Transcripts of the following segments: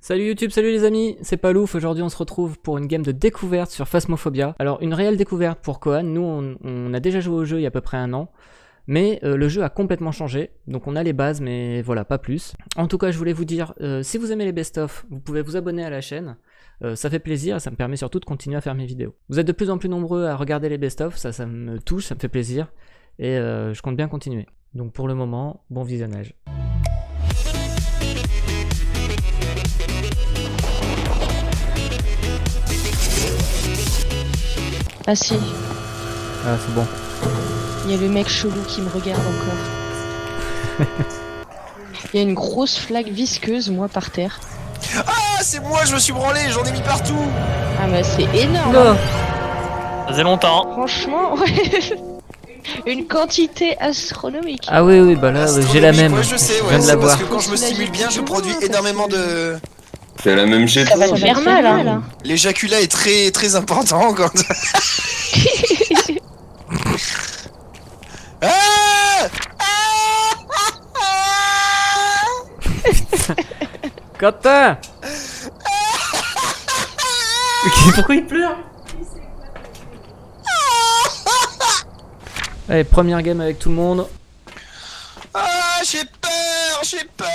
Salut YouTube, salut les amis, c'est Palouf. Aujourd'hui on se retrouve pour une game de découverte sur Phasmophobia. Alors une réelle découverte pour Kohan, nous on a déjà joué au jeu il y a à peu près un an. Mais le jeu a complètement changé, donc on a les bases mais voilà, pas plus. En tout cas je voulais vous dire, si vous aimez les best-of, vous pouvez vous abonner à la chaîne. Ça fait plaisir et ça me permet surtout de continuer à faire mes vidéos. Vous êtes de plus en plus nombreux à regarder les best-of, ça me touche, ça me fait plaisir. Et je compte bien continuer. Donc pour le moment, bon visionnage. Ah si, Ah c'est bon. il y a le mec chelou qui me regarde encore. Il y a une grosse flaque visqueuse, moi, par terre. Ah, c'est moi, je me suis branlé, j'en ai mis partout. Ah bah c'est énorme. Oula. Ça faisait longtemps. Franchement, ouais. Une quantité astronomique. Ah oui, bah là j'ai la même, Ouais, je sais, je ouais, viens de c'est la parce voir. que quand je me stimule bien, je produis énormément de... C'est la même chez Ça toi. va te faire mal, hein. L'éjaculat est très très important quand... Ah Quentin. Pourquoi il pleure? Allez, première game avec tout le monde. Ah, j'ai peur, j'ai peur.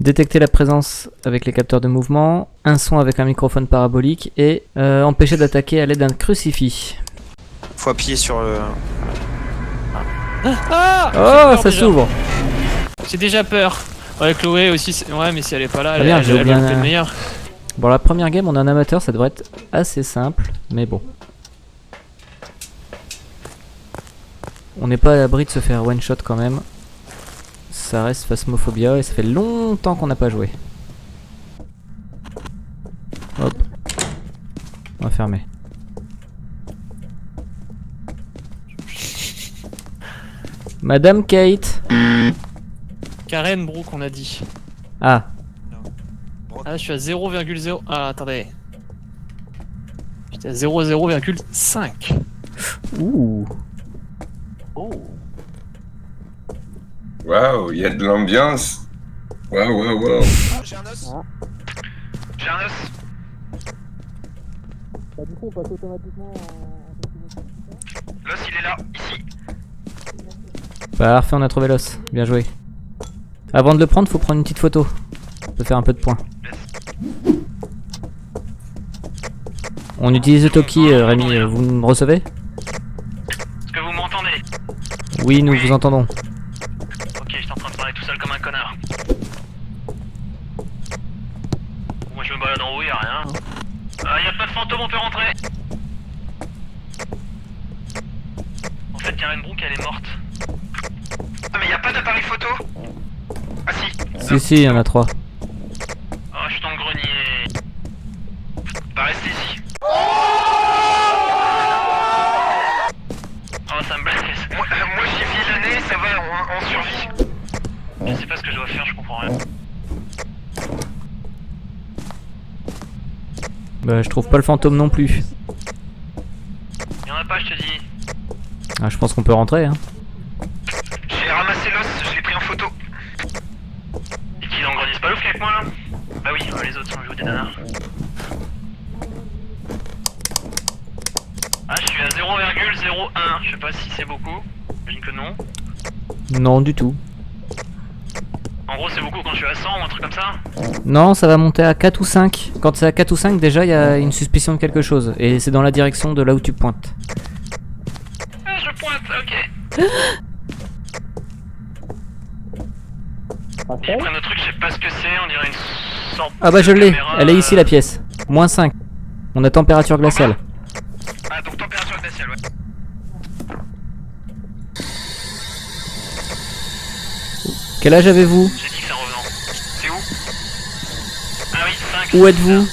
Détecter la présence avec les capteurs de mouvement, un son avec un microphone parabolique et empêcher d'attaquer à l'aide d'un crucifix. Faut appuyer sur le... Ah, Oh, ça déjà. s'ouvre. J'ai déjà peur. Ouais, Chloé aussi. Ouais, mais si elle est pas là, Ah elle, bien, elle, j'ai elle oublié va un- être meilleure. Bon, la première game, on est un amateur, ça devrait être assez simple, mais bon. On n'est pas à l'abri de se faire one shot quand même. Ça reste Phasmophobia et ça fait longtemps qu'on n'a pas joué. Hop. On va fermer. Madame Kate. Karen Brooke, on a dit. Ah, Ah, je suis à 0,0. Ah, attendez. J'étais à 0,5. ouh. Oh. Waouh, il y a de l'ambiance. Waouh. J'ai un os. J'ai un os. L'os, il est là, ici. Parfait, on a trouvé l'os. Bien joué. Avant de le prendre, faut prendre une petite photo. Ça peut faire un peu de points. On utilise le Toki, Rémi, vous me recevez? Est-ce que vous m'entendez? Oui, nous vous entendons. Ok, j'étais en train de parler tout seul comme un connard. Moi, je me balade en haut, y'a rien. Ah, y'a pas de fantôme, on peut rentrer. En fait, Karen Brooke, elle est morte. Ah, mais y'a pas d'appareil photo? Ah, si. Si, il y en a 3. Oh, je suis dans le grenier. Bah, restez ici. Oh, ça me blesse. Moi j'ai vilané, ça va, on survit. Je sais pas ce que je dois faire, je comprends rien. Bah, je trouve pas le fantôme non plus. Y'en a pas, je te dis. Ah, je pense qu'on peut rentrer, hein. J'ai ramassé l'os, je l'ai pris en photo. Et qu'il est en grenier, c'est pas l'ouf avec moi là? Bah oui, les autres sont joués des nanars. Ah, je suis à 0,01, je sais pas si c'est beaucoup. J'imagine que non. Non, du tout. En gros, c'est beaucoup quand je suis à 100 ou un truc comme ça. Non, ça va monter à 4 ou 5. Quand c'est à 4 ou 5, déjà, il y a une suspicion de quelque chose. Et c'est dans la direction de là où tu pointes. Ah, je pointe, ok. Et après notre truc, je sais pas ce que c'est, on dirait une sorte Ah bah, je de l'ai. caméra, Elle est ici, la pièce. Moins 5. On a température glaciale. Ah, donc température glaciale, ouais. Quel âge avez-vous? J'ai dit que c'est un revenant. C'est où? Ah oui, 5. Où êtes-vous?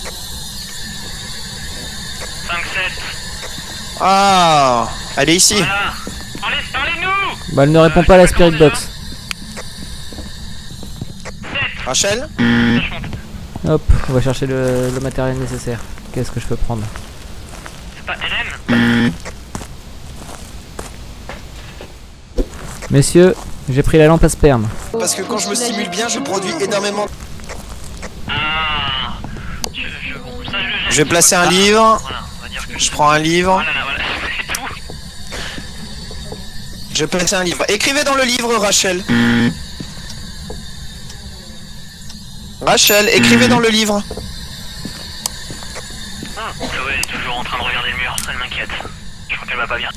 5, 7. Ah, elle est ici. Voilà. Parlez-nous. Bah, elle ne répond pas à la spirit box. 7. Rachel. Je monte. Hop, on va chercher le matériel nécessaire. Qu'est-ce que je peux prendre? C'est pas Hélène? Messieurs, j'ai pris la lampe à sperme. Parce que quand je me stimule bien, je produis énormément... Ah. Je vais placer un livre. Voilà, on va dire que Je prends un livre. Voilà, voilà, c'est tout. Je vais placer un livre. Écrivez dans le livre, Rachel. Rachel, écrivez dans le livre. Chloé est toujours en train de regarder le mur, ça m'inquiète. Je crois qu'elle va pas bien.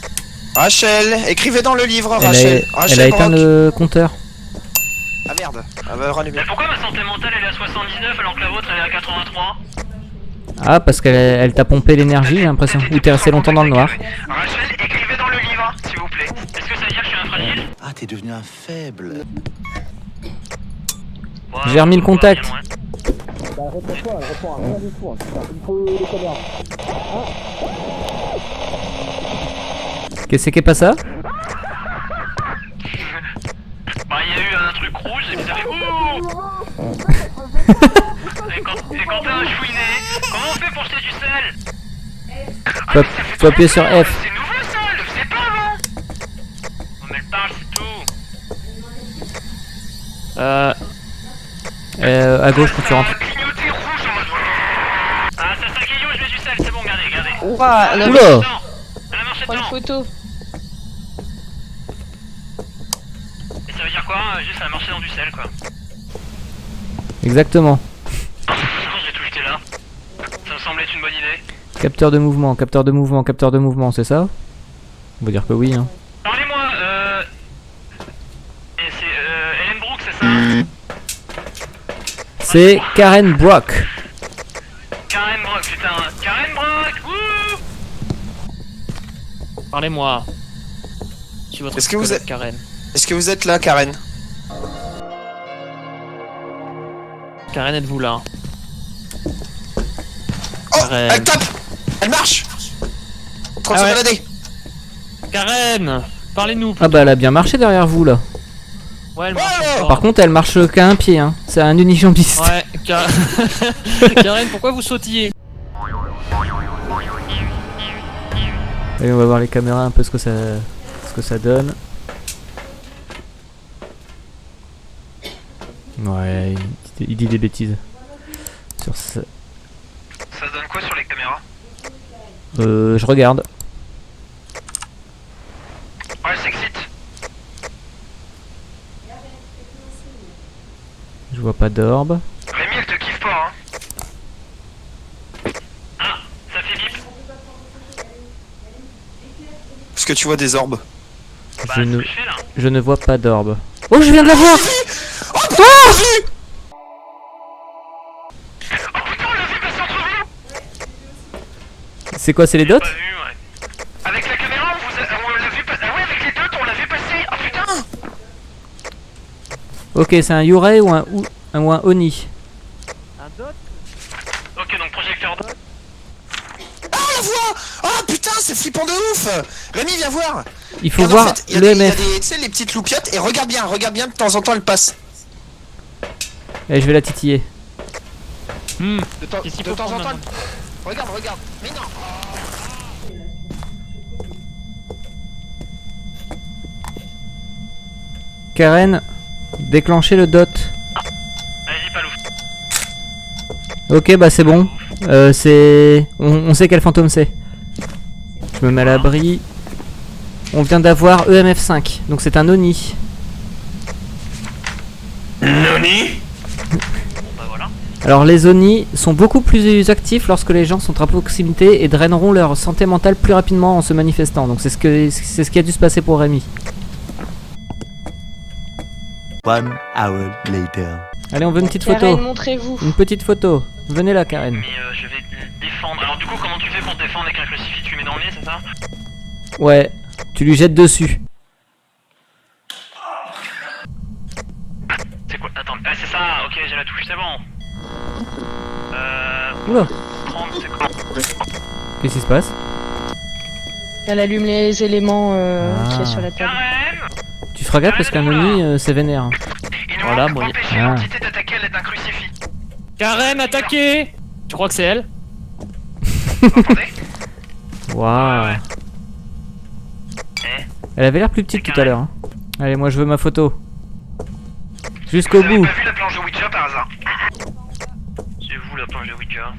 Rachel, écrivez dans le livre, Elle Rachel. a Rachel éteint Brock. le compteur. Ah merde, elle va rallumer. Mais pourquoi ma santé mentale elle est à 79 alors que la vôtre elle est à 83? Ah, parce qu'elle t'a pompé l'énergie, j'ai l'impression. Ou t'es resté longtemps dans le noir. Rachel, écrivez dans le livre, s'il vous plaît. Est-ce que ça veut dire que je suis infragile? Ah, t'es devenu un faible. Ouais, J'ai remis le pas contact. bien loin. Qu'est-ce qui est pas ça? Bah il y a eu un truc rouge et puis ça fait ouh. Et quand t'as un chouiné, comment on fait pour jeter du sel? Faut appuyer sur F. C'est nouveau ça, le faisait pas avant. On met le parle, c'est tout. À gauche quand tu rentres. Clignoter rouge en mode. Ah ça s'aguillou, je mets du sel, c'est bon, regardez, regardez. Ouah, on a Oula! Elle a marché prend une dedans. photo. Et ça veut dire quoi? Juste elle a marché dans du sel quoi. Exactement. J'ai tout jeté là. Ça me semble être une bonne idée. Capteur de mouvement, capteur de mouvement, capteur de mouvement, c'est ça? On va dire que oui, hein. Parlez-moi, Et c'est Ellen Brooks, c'est ça? C'est Karen Brock. Karen Brock, putain. Karen Brock, wouh. Parlez-moi. Je suis votre Est-ce que vous psychologue, êtes- Karen. Est-ce que vous êtes là, Karen? Karen, êtes-vous là? Oh, Karen. elle tape. Elle marche. Trop Ah se ouais. balader. Karen! Parlez-nous! Ah bah elle a bien marché derrière vous là. Ouais, elle marche Ouais. encore. Par contre elle marche qu'à un pied, hein. C'est un unijambiste. Ouais, Karen, pourquoi vous sautillez? Et on va voir les caméras un peu ce que ça donne. Ouais, il dit des bêtises. Sur ça. Ça se donne quoi sur les caméras? Je regarde. Ouais, elle s'excite. Je vois pas d'orbe. Rémi, elle te kiffe pas, hein. Ah, ça fait bip. Est-ce que tu vois des orbes? Bah, Je c'est ne, ce que je fais là. je ne vois pas d'orbe. Oh, je viens de la voir! Oh putain, j'ai vu. Oh putain, on l'a vu passer entre vous. C'est quoi, c'est les J'ai dots? pas vu, ouais. Avec la caméra, on l'a vu passer. Ah ouais, avec les dots, on l'a vu passer. Oh putain. Ok, c'est un Yurei ou un Oni. Ok, donc projecteur dot. Ah, la voix. Ah putain, c'est flippant de ouf. Rémi, viens voir. Il faut Regarde, en voir fait, il y a des- il y a l'EMF. des- Tu sais, les petites loupiottes. Et regarde bien, de temps en temps, elle passe. Et je vais la titiller. Hmm. De temps, Qu'est-ce qu'il de faut temps en prendre temps. maintenant? Regarde. Mais non. Karen, déclenchez le dot. Allez-y, Palouf. Ok, bah c'est bon. On sait quel fantôme c'est. Je me mets à l'abri. On vient d'avoir EMF5, donc c'est un Oni. Nani? Bah voilà. Alors les Oni sont beaucoup plus actifs lorsque les gens sont à proximité et draineront leur santé mentale plus rapidement en se manifestant. Donc c'est ce qui a dû se passer pour Rémi. 1 hour later. Allez, on veut une petite Karen, photo. montrez-vous. Une petite photo. Venez là, Karen. Mais je vais te défendre. Alors du coup, comment tu fais pour te défendre avec un crucifix? Tu mets dans le nez, c'est ça? Ouais, tu lui jettes dessus. C'est quoi? Attends, ah c'est ça, ok, j'ai la touche, c'est bon. Oula, 30, c'est quoi? qu'est-ce qui se passe? Elle allume les éléments qu'il y a sur la table. Karen! Tu feras gaffe parce qu'un Oni c'est vénère. Il nous Voilà, manque bon, empêcher Ah. l'entité d'attaquer à l'aide d'un crucifix. Karen, attaquez! Tu crois que c'est elle? Vous entendez? Waouh. Ouais. Eh, Elle avait l'air plus petite C'est tout à l'heure. Hein. Allez, moi je veux ma photo. Jusqu'au vous avez bout. pas vu la planche de Ouija par hasard? C'est vous la planche de Ouija.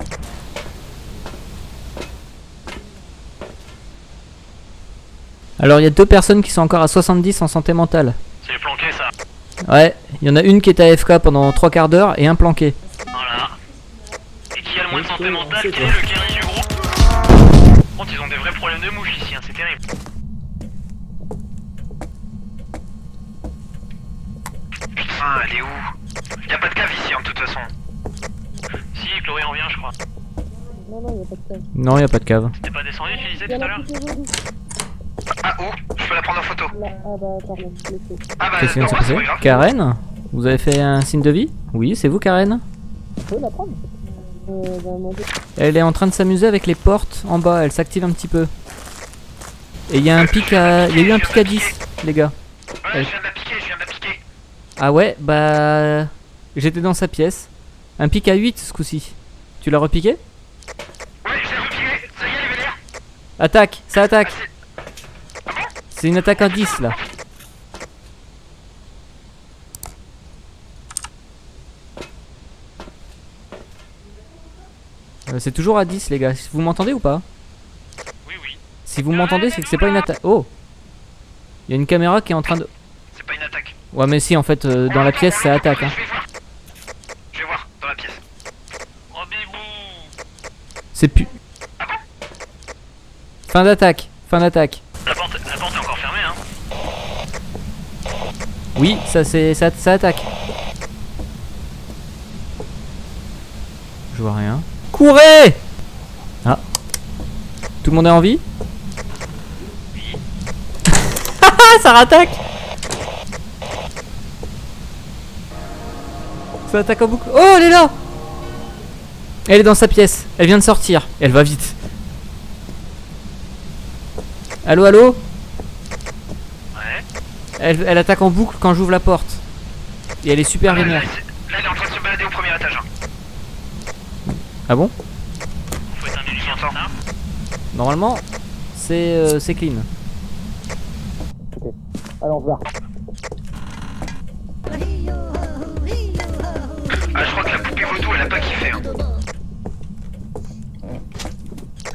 Alors il y a 2 personnes qui sont encore à 70 en santé mentale. C'est les planqués, ça. Ouais, il y en a une qui est AFK pendant 3 quarts d'heure et un planqué. Voilà. Et qui a le moins de santé mentale, qui est le carry du groupe. Par contre, ils ont des vrais problèmes de mouche ici, hein, c'est terrible. Putain, elle est où? Y'a pas de cave ici, hein, de toute façon. Si, Chloé en vient, je crois. Non, il y a pas de cave. T'es pas descendu, tu disais tout à l'heure? Ah, où? Je peux la prendre en photo. Ah bah, Qu'est-ce qui vient de se non, c'est passer? pas grave. Karen? Vous avez fait un signe de vie? Oui, c'est vous Karen? Elle est en train de s'amuser avec les portes en bas, elle s'active un petit peu. Et il y a un pic à... Il y a eu un pic à 10, les gars. Ouais, je viens de la piquer, je viens de la piquer. Ah ouais, bah... J'étais dans sa pièce. Un pic à 8 ce coup-ci. Tu l'as repiqué? Ouais, je l'ai repiqué, ça y est, elle est vénère. Attaque, ça attaque. Ah bon? C'est une attaque à 10 là. C'est toujours à 10 les gars, vous m'entendez ou pas? Oui, oui. Si vous m'entendez c'est que c'est pas une attaque. Oh! Il y a une caméra qui est en train de... C'est pas une attaque. Ouais mais si en fait dans la pièce ça attaque hein. Je vais voir. Je vais voir, dans la pièce. Oh bibou. C'est plus... Fin d'attaque, fin d'attaque. La porte est encore fermée, hein. Oui, ça c'est... ça attaque. Je vois rien. Courez! Ah. Tout le monde est en vie? Oui. Ça rattaque! Ça attaque en boucle. Oh, elle est là! Elle est dans sa pièce. Elle vient de sortir. Elle va vite. Allô, allô? Ouais. Elle attaque en boucle quand j'ouvre la porte. Et elle est super Là, vénère. là, elle est en train de se balader au premier étage. Hein. Ah bon? Faut être un million de temps. Normalement, c'est clean. Ah, je crois que la poupée vaudou, elle a pas kiffé. Hein.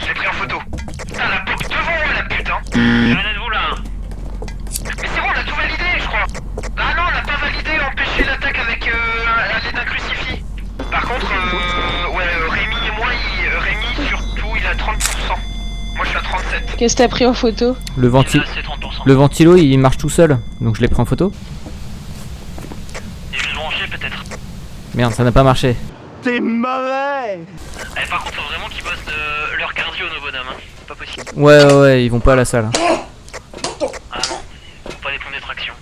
Je l'ai pris en photo. Putain, la poupée devant moi, la pute, hein. J'ai rien à vous là. Mais c'est bon, on a tout validé, je crois. Ah non, on n'a pas validé, empêcher l'attaque avec l'aide d'un crucifix. Par contre, ouais, Rémi et moi, Rémi surtout, il a 30%. Moi, je suis à 37. Qu'est-ce que t'as pris en photo? Le, Là, c'est 30%. le ventilo il marche tout seul. Donc je l'ai pris en photo. Il est juste branché, peut-être. Merde, ça n'a pas marché. T'es mauvais! Eh, par contre, faut vraiment qu'ils bossent leur cardio, nos bonhommes. Hein. C'est pas possible. Ouais, ils vont pas à la salle. Ah non, faut pas des points d'extraction.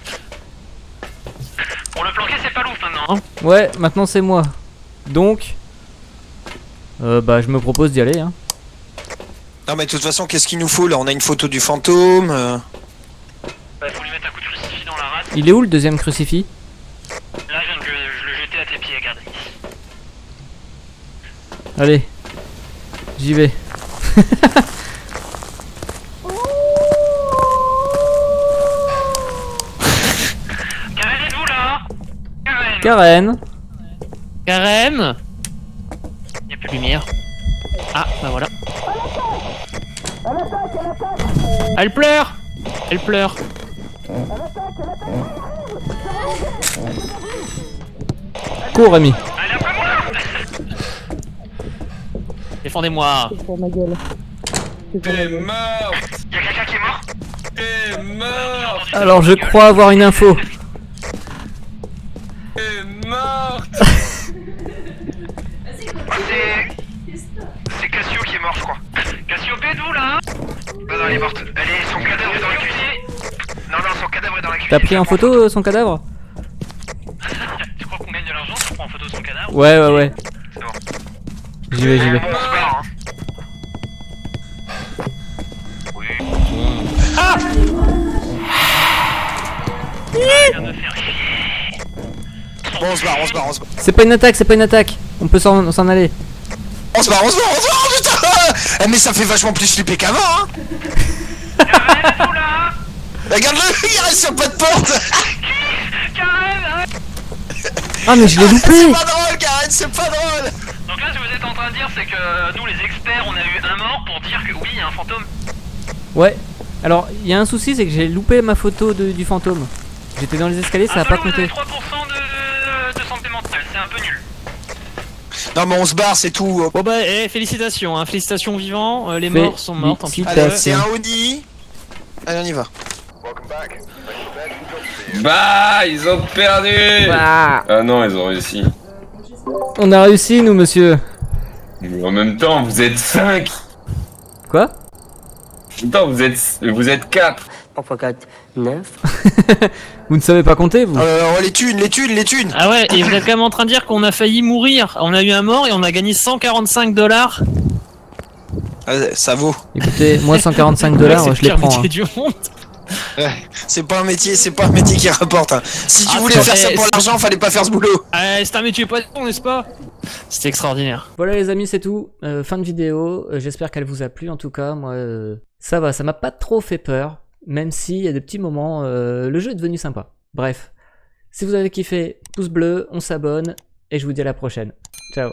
Bon, le planqué, c'est pas louf maintenant. Hein. Ouais, maintenant c'est moi. Donc... bah je me propose d'y aller hein. Non mais de toute façon, qu'est-ce qu'il nous faut là? On a une photo du fantôme. Bah, faut lui mettre un coup de crucifix dans la rate. Il est où le deuxième crucifix? Là, je viens de le jeter à tes pieds, regarde. Allez. J'y vais. Karen, êtes-vous là? Karen. Karen. Karen. Y'a plus de lumière. Ah, bah voilà. Elle pleure. Elle pleure. Cours Rémi. Allez, après moi. Défendez-moi. T'es mort! Y'a quelqu'un qui est mort? T'es mort! Alors je crois avoir une info. T'es mort! Ah, c'est Cassio qui est mort, je crois. Cassiopée, d'où là? Non, elle est morte. Son cadavre est dans la cuisine. Non, son cadavre est dans la cuisine. T'as pris en photo son cadavre? Tu crois qu'on gagne de l'argent si on prend en photo son cadavre? Ouais. C'est bon. J'y vais. Bon, on se barre, hein. Oui. Ah. Il vient de faire chier. Bon, on se barre. C'est pas une attaque. On peut s'en aller. On se barre, putain. Mais ça fait vachement plus flipper qu'avant, hein. Karen, êtes-vous là? Regarde-le, il reste sur pas de porte. Karen, hein. Ah mais je l'ai loupé. C'est pas drôle, Karen, c'est pas drôle. Donc là, ce que vous êtes en train de dire, c'est que nous, les experts, on a eu un mort pour dire que oui, il y a un fantôme. Ouais. Alors, il y a un souci, c'est que j'ai loupé ma photo du fantôme. J'étais dans les escaliers, ça a pas Vous avez compté. 3% de santé mentale, c'est un peu nul. Non mais on se barre, c'est tout. Bon bah, félicitations, hein. Félicitations vivants. Les morts sont morts, tant pis. Allez, c'est un Audi. Allez, on y va. Bah, ils ont perdu. Ah, Ah non, ils ont réussi. on a réussi, nous, monsieur. Mais en même temps, vous êtes 5. Quoi? En même temps, vous êtes 4. Enfin 4, 9. Vous ne savez pas compter, vous? Les thunes. Ah ouais, et vous êtes quand même en train de dire qu'on a failli mourir. On a eu un mort et on a gagné 145$. Ça vaut. Écoutez, moi, 145 $, C'est je les le pire prends. hein. métier du monde. C'est pas un métier qui rapporte. Hein. Si tu Ah, voulais c'est- faire ça pour c'est- l'argent, fallait pas faire ce boulot. C'est un métier pas bon, n'est-ce pas? C'est extraordinaire. Voilà les amis, c'est tout. Fin de vidéo. J'espère qu'elle vous a plu en tout cas. Moi, ça va, ça m'a pas trop fait peur. Même s'il y a des petits moments, le jeu est devenu sympa. Bref, si vous avez kiffé, pouce bleu, on s'abonne et je vous dis à la prochaine. Ciao.